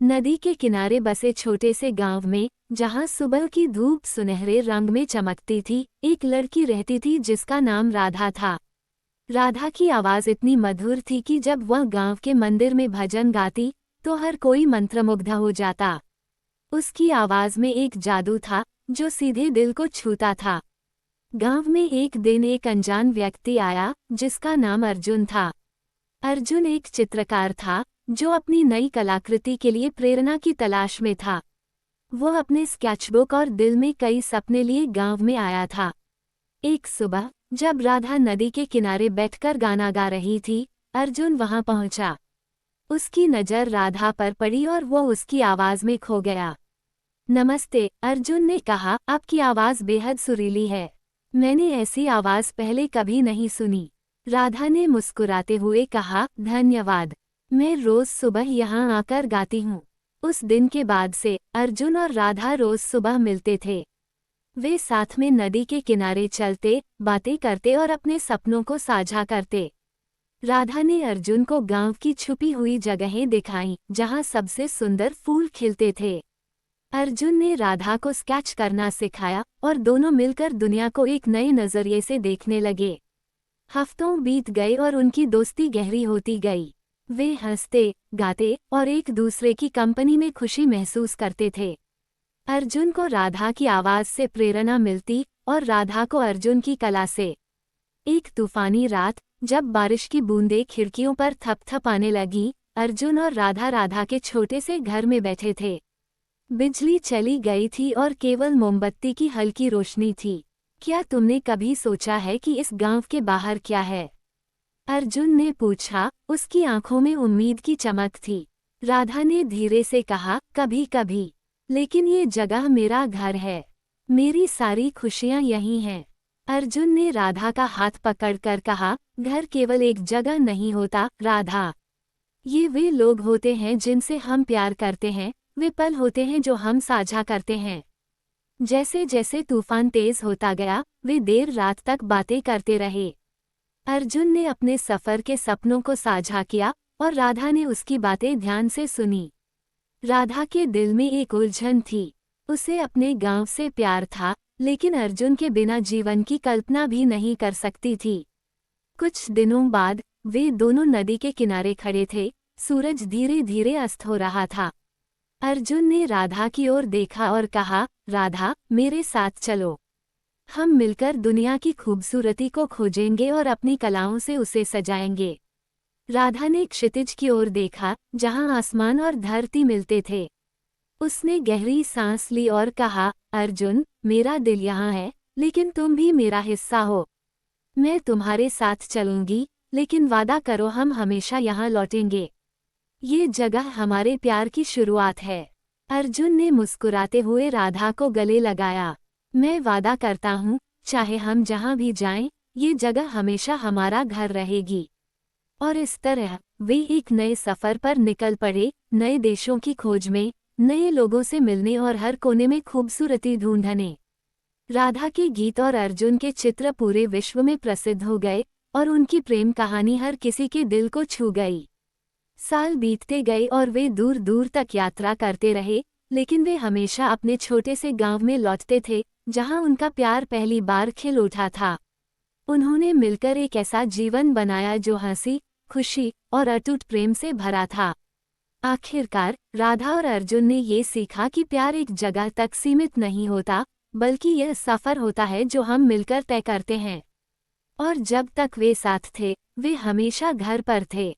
नदी के किनारे बसे छोटे से गांव में, जहां सुबह की धूप सुनहरे रंग में चमकती थी, एक लड़की रहती थी जिसका नाम राधा था। राधा की आवाज इतनी मधुर थी कि जब वह गांव के मंदिर में भजन गाती तो हर कोई मंत्रमुग्ध हो जाता। उसकी आवाज में एक जादू था जो सीधे दिल को छूता था। गांव में एक दिन एक अनजान व्यक्ति आया जिसका नाम अर्जुन था। अर्जुन एक चित्रकार था जो अपनी नई कलाकृति के लिए प्रेरणा की तलाश में था। वह अपने स्केचबुक और दिल में कई सपने लिए गांव में आया था। एक सुबह जब राधा नदी के किनारे बैठकर गाना गा रही थी, अर्जुन वहां पहुंचा। उसकी नज़र राधा पर पड़ी और वो उसकी आवाज में खो गया। नमस्ते, अर्जुन ने कहा, आपकी आवाज बेहद सुरीली है। मैंने ऐसी आवाज पहले कभी नहीं सुनी। राधा ने मुस्कुराते हुए कहा, धन्यवाद। मैं रोज सुबह यहाँ आकर गाती हूँ। उस दिन के बाद से अर्जुन और राधा रोज सुबह मिलते थे। वे साथ में नदी के किनारे चलते, बातें करते और अपने सपनों को साझा करते। राधा ने अर्जुन को गांव की छुपी हुई जगहें दिखाईं, जहां सबसे सुंदर फूल खिलते थे। अर्जुन ने राधा को स्केच करना सिखाया और दोनों मिलकर दुनिया को एक नए नजरिए से देखने लगे। हफ्तों बीत गए और उनकी दोस्ती गहरी होती गई। वे हंसते, गाते और एक दूसरे की कंपनी में खुशी महसूस करते थे। अर्जुन को राधा की आवाज से प्रेरणा मिलती और राधा को अर्जुन की कला से। एक तूफानी रात, जब बारिश की बूंदें खिड़कियों पर थपथपाने लगी, अर्जुन और राधा के छोटे से घर में बैठे थे। बिजली चली गई थी और केवल मोमबत्ती की हल्की रोशनी थी। क्या तुमने कभी सोचा है कि इस गांव के बाहर क्या है? अर्जुन ने पूछा। उसकी आंखों में उम्मीद की चमक थी। राधा ने धीरे से कहा, कभी कभी, लेकिन ये जगह मेरा घर है। मेरी सारी खुशियां यहीं हैं। अर्जुन ने राधा का हाथ पकड़कर कहा, घर केवल एक जगह नहीं होता राधा। ये वे लोग होते हैं जिनसे हम प्यार करते हैं, वे पल होते हैं जो हम साझा करते हैं। जैसे जैसे तूफान तेज होता गया, वे देर रात तक बातें करते रहे। अर्जुन ने अपने सफर के सपनों को साझा किया और राधा ने उसकी बातें ध्यान से सुनी। राधा के दिल में एक उलझन थी। उसे अपने गांव से प्यार था, लेकिन अर्जुन के बिना जीवन की कल्पना भी नहीं कर सकती थी। कुछ दिनों बाद वे दोनों नदी के किनारे खड़े थे। सूरज धीरे धीरे अस्त हो रहा था। अर्जुन ने राधा की ओर देखा और कहा, राधा, मेरे साथ चलो। हम मिलकर दुनिया की खूबसूरती को खोजेंगे और अपनी कलाओं से उसे सजाएंगे। राधा ने क्षितिज की ओर देखा, जहां आसमान और धरती मिलते थे। उसने गहरी सांस ली और कहा, अर्जुन, मेरा दिल यहाँ है, लेकिन तुम भी मेरा हिस्सा हो। मैं तुम्हारे साथ चलूंगी, लेकिन वादा करो हम हमेशा यहाँ लौटेंगे। ये जगह हमारे प्यार की शुरुआत है। अर्जुन ने मुस्कुराते हुए राधा को गले लगाया। मैं वादा करता हूँ, चाहे हम जहाँ भी जाएं, ये जगह हमेशा हमारा घर रहेगी। और इस तरह वे एक नए सफर पर निकल पड़े, नए देशों की खोज में, नए लोगों से मिलने और हर कोने में खूबसूरती ढूंढने। राधा के गीत और अर्जुन के चित्र पूरे विश्व में प्रसिद्ध हो गए और उनकी प्रेम कहानी हर किसी के दिल को छू गई। साल बीतते गए और वे दूर दूर तक यात्रा करते रहे, लेकिन वे हमेशा अपने छोटे से गांव में लौटते थे, जहां उनका प्यार पहली बार खिल उठा था। उन्होंने मिलकर एक ऐसा जीवन बनाया जो हंसी, खुशी और अटूट प्रेम से भरा था। आखिरकार राधा और अर्जुन ने ये सीखा कि प्यार एक जगह तक सीमित नहीं होता, बल्कि यह सफर होता है जो हम मिलकर तय करते हैं। और जब तक वे साथ थे, वे हमेशा घर पर थे।